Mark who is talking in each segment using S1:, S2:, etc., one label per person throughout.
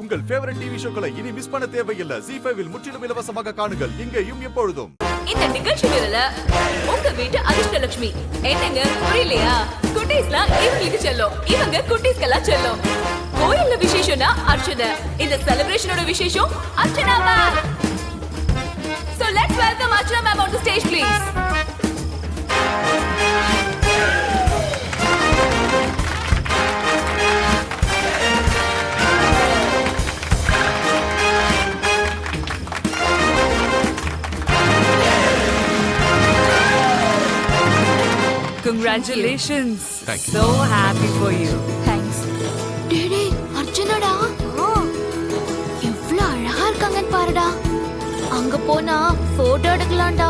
S1: உங்கள் favourite TV ஷோக்களை இனி miss பண்ண தேவையில்லை. ஜீ5 இல் முற்றிலும் இலவசமாக காணுங்கள் இங்கேயும் எப்பொழுதும்.
S2: இந்த நிகழ்ச்சி நிரல உங்க வீட்டு அதிர்ஷ்டலட்சுமி என்னங்க புரியலையா? குட்டீஸ்லாம் இவங்களுக்கு செல்லும், இவங்க குட்டீஸ்க்கெல்லாம் செல்லும். கோயில்ல விசேஷம்னா அர்ச்சனை, இந்த செலிப்ரேஷனோட விசேஷம் Archana ma'am. So let's welcome Archana ma'am on the stage please.
S3: Congratulations.
S4: Thank you.
S3: So happy for you.
S2: Thanks.
S5: டேடே அர்ச்சனாடா, எவ்வளவு அழகா இருக்காங்கன்னு பாருடா. அங்க போனா போட்டோ எடுக்கலாம்டா.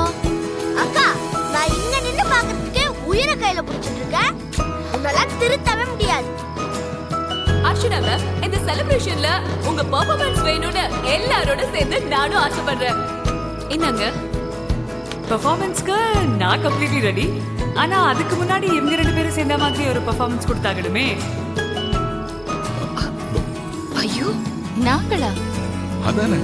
S6: அக்கா, நான் இங்க நின்னு பார்க்கிறதுக்கே உயிரை கையில பிடிச்சிட்டு இருக்கேன். உன்னால திருத்தவே முடியாது.
S2: அர்ச்சனா மேம், இந்த செலிப்ரேஷன்ல உங்க பெர்ஃபார்மன்ஸ் வேணும்னு எல்லாரோட சேர்ந்து நானும் ஆசைப்படுறேன். என்னங்க
S3: பெர்ஃபார்மன்ஸ்க்கு நான் கம்ப்ளீட்லி ரெடி. ஆனா அதுக்கு முன்னாடி இவங்க ரெண்டு பேரும் சேர்ந்த மாதிரி ஒரு பெர்ஃபார்மன்ஸ் கொடுத்தாங்கடுமே.
S5: ஐயோ, நாங்களா?
S4: அதானே,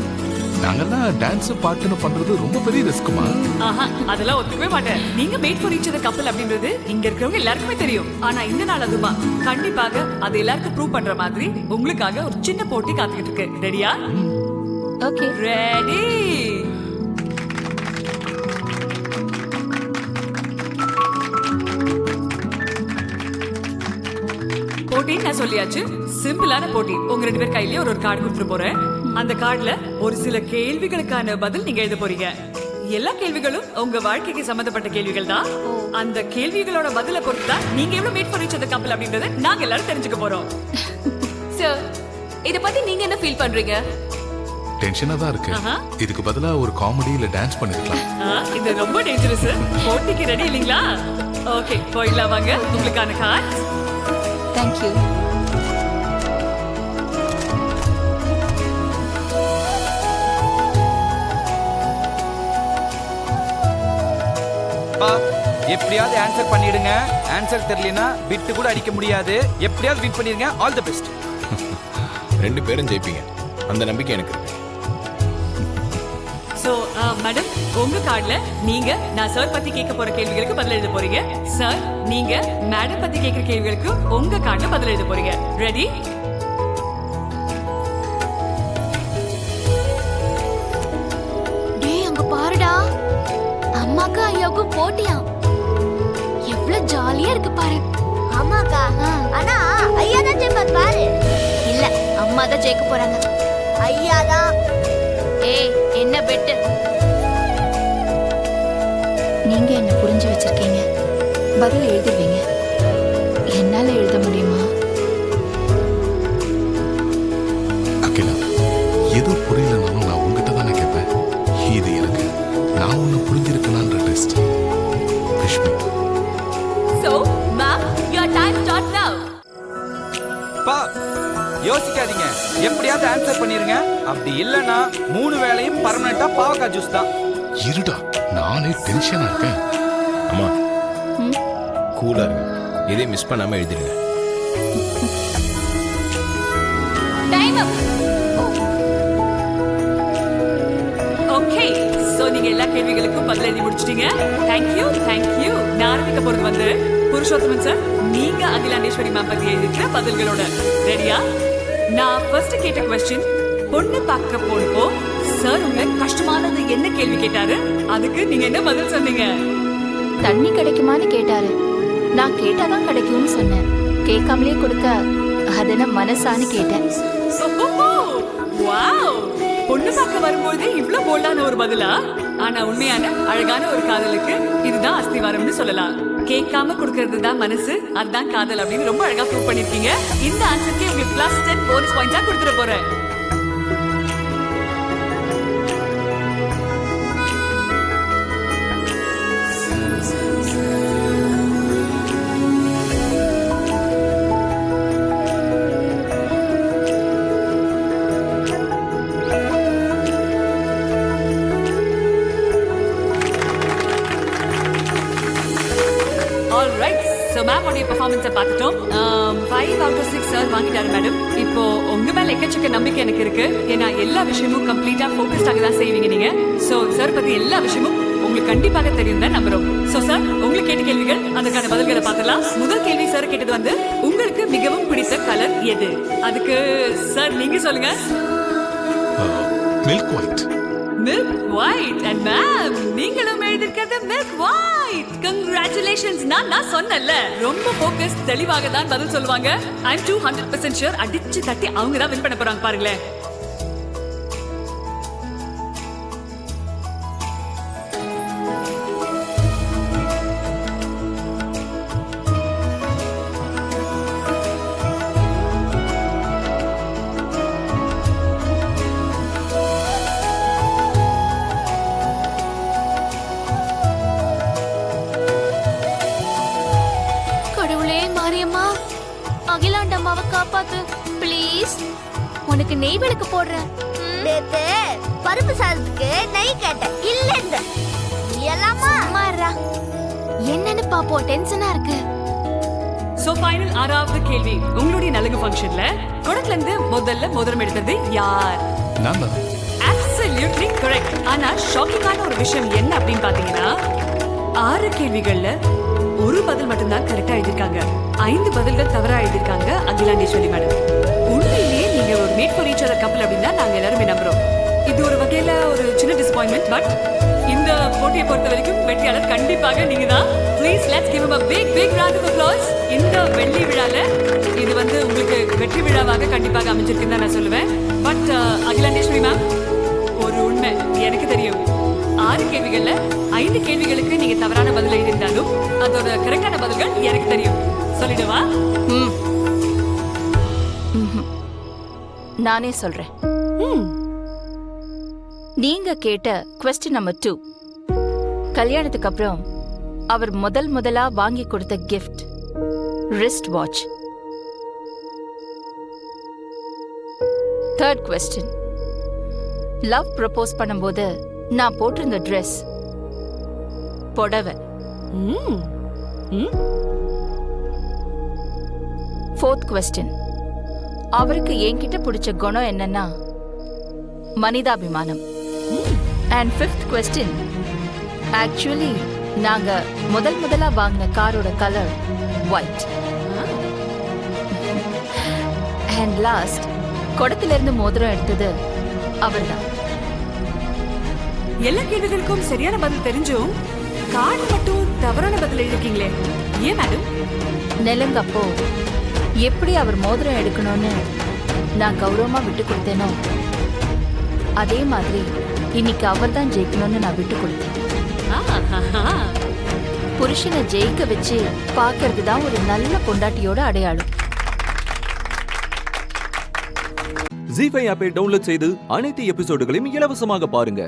S4: நாங்கெல்லாம் டான்ஸ் பாட்டுன்னு பண்றது ரொம்ப பெரிய ரிஸ்க்குமா.
S3: ஆஹா, அதெல்லாம் ஒத்துக்கவே மாட்டேன். நீங்க மேட் ஃபார் ஈச் அதர் கப்பல் அப்படின்றது இங்க இருக்கிறவங்க எல்லாருக்குமே தெரியும். ஆனா இந்த நாள் அதுமா கண்டிப்பாக அது எல்லாருக்கும் ப்ரூவ் பண்ற மாதிரி உங்களுக்காக ஒரு சின்ன போட்டி காத்துக்கிட்டு இருக்கு. ரெடியா?
S5: ஓகே.
S3: ரெடி. போட்டி நான் சொல்லியாச்சு. சிம்பிளான போட்டி. உங்க ரெண்டு பேர் கையிலேயே ஒரு கார்டு கொடுத்துட்டு போறேன். அந்த கார்டுல ஒரு சில கேள்விகளுக்கான பதில் நீங்க எழுத போறீங்க. எல்லா கேள்விகளும் உங்க வாழ்க்கைக்கு சம்பந்தப்பட்ட கேள்விகள் தான். அந்த கேள்விகளோட பதில பொறுத்து தான் நீங்க எவ்வளவு மேட் ஃபார் ஈச் அதர் கப்பல் அப்படின்றத நாங்க எல்லாரும் தெரிஞ்சுக்க போறோம்.
S2: சார், இத பத்தி நீங்க என்ன ஃபீல் பண்றீங்க?
S4: டென்ஷனா தான் இருக்கு. இதுக்கு பதிலா ஒரு காமெடி இல்ல டான்ஸ் பண்ணிருக்கலாம்.
S3: இது ரொம்ப டேஞ்சரஸ். போட்டிக்கு ரெடி இல்லீங்களா? ஓகே, போயிடலாம் வாங்க. உங்களுக்கான கார்டு.
S5: Thank you.
S7: எப்படியாவது ஆன்சர் பண்ணிடுங்க. ஆன்சர் தெரியலனா விட்டு கூட அடிக்க முடியாது. எப்படியாவது வின் பண்ணிருங்க. All the best.
S8: ரெண்டு பேரும் ஜெயிப்பீங்க, அந்த நம்பிக்கை எனக்கு இருக்கு.
S3: சோ மேடம், உங்க கார்டுல நீங்க நான் சார் பத்தி கேட்க போற கேள்விகளுக்கு பதில் எழுத போறீங்க. சார், நீங்க மேடம் பத்தி கேட்கிற கேள்விகளுக்கு உங்க கார்டுல பதில் எழுத போறீங்க. ரெடி?
S5: டேய், அங்க பாருடா. அம்மாக்கு ஐயாவுக்கும் போட்டியா? எவ்வளவு ஜாலியா இருக்கு பாரு.
S6: ஆமாக்கா, ஆனா ஐயா தான் ஜெயிப்பார் பாரு.
S5: இல்ல, அம்மா தான் ஜெயிக்க போறாங்க.
S6: ஐயா தான்.
S5: ஏய், என்ன பெட்டு? நீங்க என்ன புரிஞ்சு வச்சிருக்கீங்க. பதில் எழுதுவீங்க. என்னால எழுத முடியுமா?
S4: அகிலா, எது புரியலனாலும் நான் உங்ககிட்ட தானே கேட்பேன். இது எனக்கு நான் ஒன்னு புரிஞ்சிருக்கலான்ற test.
S2: So, ma'am, your time starts now.
S7: பா, யோசிக்காதீங்க. எப்படியாவது ஆன்சர் பண்ணிருங்க. அப்படி இல்லனா 3 வேளையும் பர்மனண்டா பாவக்காய் ஜூஸ் தான்.
S4: இருடா, நானே டென்ஷனா இருக்கேன்.
S8: அம்மா, கூலா இருங்க. இதே மிஸ் பண்ணாம எழுதிடுங்க.
S2: Time up.
S3: ஓகே, சோ நீங்க எல்லா கேள்விகளுக்கும் பதில் எழுதி முடிச்சிட்டீங்க. தேங்க்யூ. நான் ஆரம்பிக்க போறது வந்து புருஷோத்தமன் சார், நீங்க அகிலாண்டேஸ்வரி மேம் பத்தி எழுதிருக்கிற பதில்களோட. ரெடியா? நான் ஃபர்ஸ்ட் கேட்ட क्वेश्चन, பொண்ணு பார்க்க போனப்போ சார் உங்களை கஷ்டமானது என்ன கேள்வி கேட்டாரு? அதுக்கு நீங்க என்ன பதில் சொன்னீங்க?
S5: தண்ணி கிடைக்குமான்னு கேட்டாரு. நான் கேட்டாதான் கிடைக்கும்னு சொன்னேன். கேட்காமலே கொடுக்க அதன மனசான்னு கேட்டேன்.
S3: வாவ்! பொண்ணு பார்க்க வரும்போது இவ்ளோ போல்டான ஒரு பதிலா? ஆனா உண்மையான அழகான ஒரு காதலுக்கு இதுதான் அஸ்திவாரம்னு சொல்லலாம். கேட்காம கொடுக்கிறது தான் மனசு, அதுதான் காதல் அப்படின்னு ரொம்ப அழகா ப்ரூவ் பண்ணிருக்கீங்க. இந்த ஆன்சருக்கு உங்களுக்கு +10 போனஸ் பாயிண்ட்ஸா கொடுத்துட போறேன். சாருடைய பெர்ஃபார்மன்ஸை பார்த்துட்டோம். 5 out of 6 சார் வாங்கிட்டாரு மேடம். இப்போ உங்க மேல எக்கச்சக்க நம்பிக்கை எனக்கு இருக்கு. ஏன்னா எல்லா விஷயமும் கம்ப்ளீட்டா ஃபோக்கஸ்டாக தான் செய்வீங்க நீங்க. சோ சார் பத்தி எல்லா விஷயமும் உங்களுக்கு கண்டிப்பாக தெரியும் தான் நம்புறோம். சோ சார், உங்களுக்கு கேட்ட கேள்விகள், அதற்கான பதில்களை பார்த்தலாம். முதல் கேள்வி சார் கேட்டது வந்து, உங்களுக்கு மிகவும் பிடித்த கலர் எது? அதுக்கு சார் நீங்க சொல்லுங்க.
S4: Milk white.
S3: Milk white. And ma'am, நீங்களும் எழுதிருக்கிறது மில்க் ஒயிட். கங்க்ராச்சுலேஷன்ஸ். நான் சொன்னேன்ல, ரொம்ப ஃபோக்கஸ் தெளிவாக தான் பதில் சொல்லுவாங்க. ஐ அம் 200% ஷூர் அடிச்சு தட்டி அவங்க தான் வின் பண்ண போறாங்க பாருங்களேன்.
S5: கடவுளே மாரியம்மா, அகிலாண்டம்மாவை காப்பாத்து ப்ளீஸ். உனக்கு நெய் விளக்கு போடுறேன்.
S6: நேத்து பருப்பு சாதத்துக்கு நெய் கேட்டேன், இல்ல நீ எல்லாமா
S5: மாறா, என்னன்னு பாப்போம், டென்ஷனா இருக்கு.
S3: சோ ஃபைனல் 6வது கேள்வி. உங்களுடைய நலங்கு ஃபங்க்ஷன்ல குடத்துல இருந்து முதல்ல மோதிரம் எடுத்தது யார்?
S4: நான் தான்.
S3: Absolutely correct. ஆனா ஷாக்கிங்கான ஒரு விஷயம் என்ன அப்படின்னு பாத்தீங்கன்னா, 6 கேள்விகள்ல ஒரு பதில் மட்டும்தான் கரெக்டா எழுதிருக்காங்க. 5 பதில்கள் தவறா எழுதிருக்காங்க அகிலாண்டேஸ்வரி மேடம். உண்மையிலேயே நீங்க ஒரு மேட் ஃபார் ஈச் அதர் கப்பல் அப்படின்னா நாங்க எல்லாருமே நம்புறோம். இது ஒரு வகையில ஒரு சின்ன டிசப்பாயின்மெண்ட். பட் இந்த போட்டியை பொறுத்த வரைக்கும் வெற்றியாளர் கண்டிப்பாக நீங்க தான். Please let's give him a big round of applause. இந்த வெள்ளி விழால இது வந்து உங்களுக்கு வெற்றி விழாவாக கண்டிப்பாக அமைஞ்சிருக்குன்னு தான் நான் சொல்லுவேன். பட் அகிலாண்டேஸ்வரி மேம், ஒரு உண்மை எனக்கு தெரியும். 6 கேள்விகள்ல 5 கேள்விகளுக்கு நீங்க தவறான பதில் எழுதியிருந்தாலும் அதோட கரெக்டான பதில்கள் எனக்கு தெரியும். சொல்லிடுவா?
S5: நானே சொல்றேன். நீங்க கேட்ட கொஸ்டின் நம்பர் 2, கல்யாணத்துக்கு அப்புறம் அவர் முதலா வாங்கி கொடுத்த gift wrist watch. 3rd question, love propose பண்ணும்போது நான் போட்டிருந்த ட்ரெஸ் புடவை. 4th கொஸ்டின், அவருக்கு என்கிட்ட பிடிச்ச குணம் என்னன்னா மனிதாபிமானம். And 5th கொஸ்டின், ஆக்சுவலி நாங்க முதலா வாங்கின காரோட கலர் ஒயிட். அண்ட் லாஸ்ட், குடத்திலிருந்து மோதிரம் எடுத்தது அவர்தான்.
S3: எல்லா கேள்விகளுக்கும் சரியான பதில் தெரிஞ்சும் கார்டு மட்டும் தவறான பதில் எழுதிருக்கீங்களே, ஏன் மேடம்?
S5: நெலங்கப்போ எப்படி அவர் மோதிரம் எடுக்கணும்னு நான் கௌரவமா விட்டு கொடுத்தேனோ, அதே மாதிரி இன்னைக்கு அவர் தான் ஜெயிக்கணும்னு நான் விட்டு கொடுத்தேன். புருஷனை ஜெயிக்க வச்சு பாக்குறது தான் ஒரு நல்ல பொண்டாட்டியோட அடையாளம்.
S9: ஜீ5 ஆப்பை டவுன்லோட் செய்து அனைத்து எபிசோடுகளையும் இலவசமாக பாருங்க.